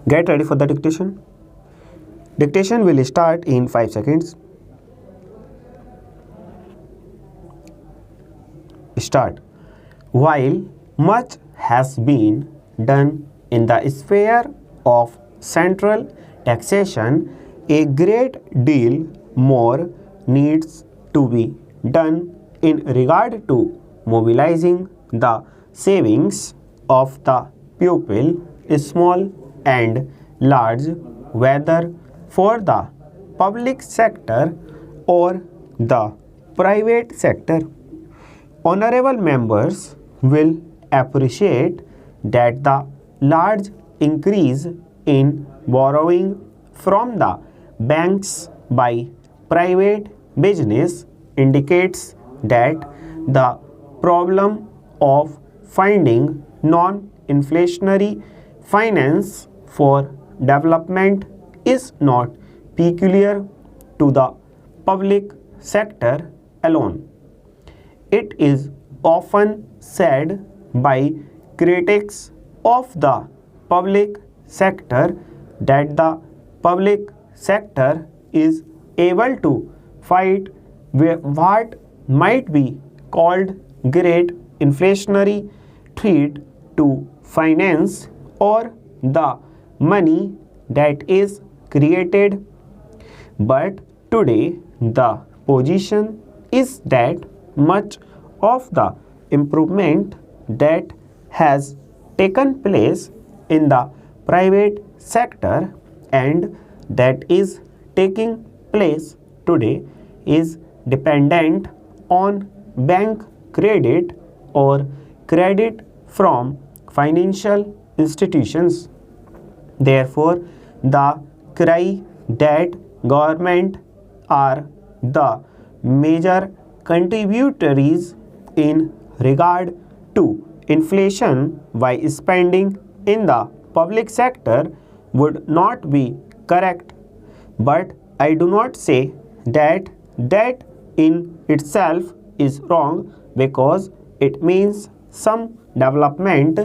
Get ready for the dictation. Dictation will start in 5 seconds. Start. While much has been done in the sphere of central taxation, a great deal more needs to be done in regard to mobilizing the savings of the pupil, small and large, whether for the public sector or the private sector. Honorable members will appreciate that the large increase in borrowing from the banks by private business indicates that the problem of finding non-inflationary finance for development is not peculiar to the public sector alone. It is often said by critics of the public sector that the public sector is able to fight what might be called great inflationary threat to finance or the money that is created. But today the position is that much of the improvement that has taken place in the private sector and that is taking place today is dependent on bank credit or credit from financial institutions. Therefore, the cry that government are the major contributories in regard to inflation by spending in the public sector would not be correct. But I do not say that that in itself is wrong because it means some development.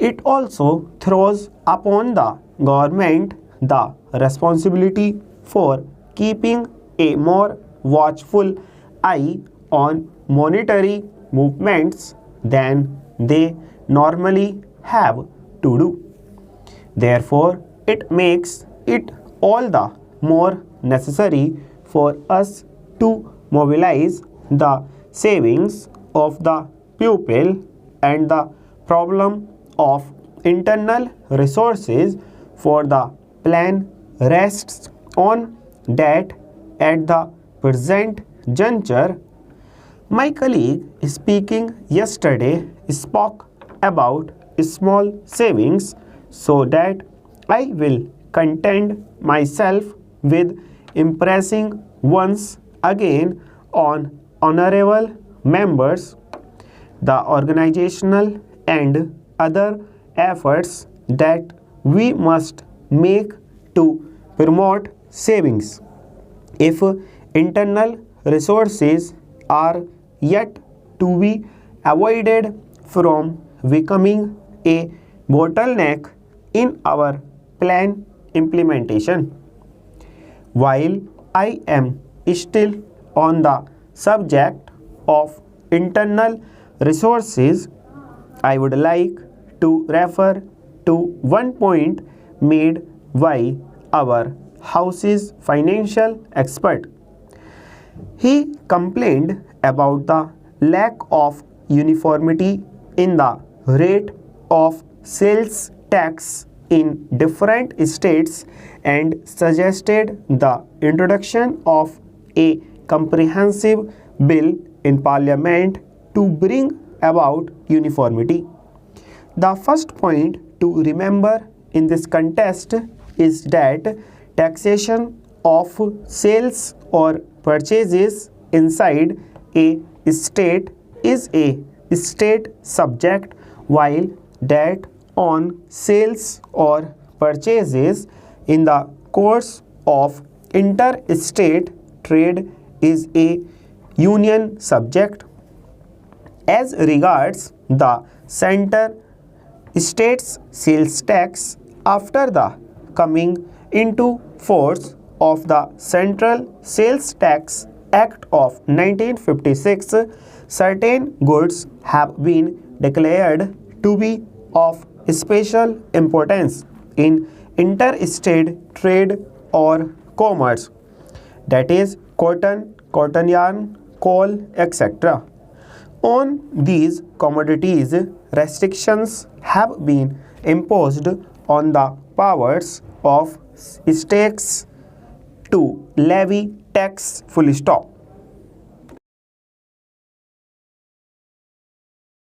It also throws upon the government the responsibility for keeping a more watchful eye on monetary movements than they normally have to do. Therefore, it makes it all the more necessary for us to mobilize the savings of the pupil, and the problem of internal resources for the plan rests on that at the present juncture. My colleague speaking yesterday spoke about small savings, so that I will content myself with impressing once again on honorable members the organizational and other efforts that we must make to promote savings. If internal resources are yet to be avoided from becoming a bottleneck in our plan implementation. While I am still on the subject of internal resources, I would like to refer to one point made by our House's financial expert. He complained about the lack of uniformity in the rate of sales tax in different states and suggested the introduction of a comprehensive bill in Parliament to bring about uniformity. The first point to remember in this context is that taxation of sales or purchases inside a state is a state subject, while that on sales or purchases in the course of interstate trade is a union subject. As regards the center states sales tax, After the coming into force of the Central Sales Tax Act of 1956, certain goods have been declared to be of special importance in interstate trade or commerce, that is cotton, cotton yarn, coal, etc. On these commodities, restrictions have been imposed on the powers of states to levy tax full stop.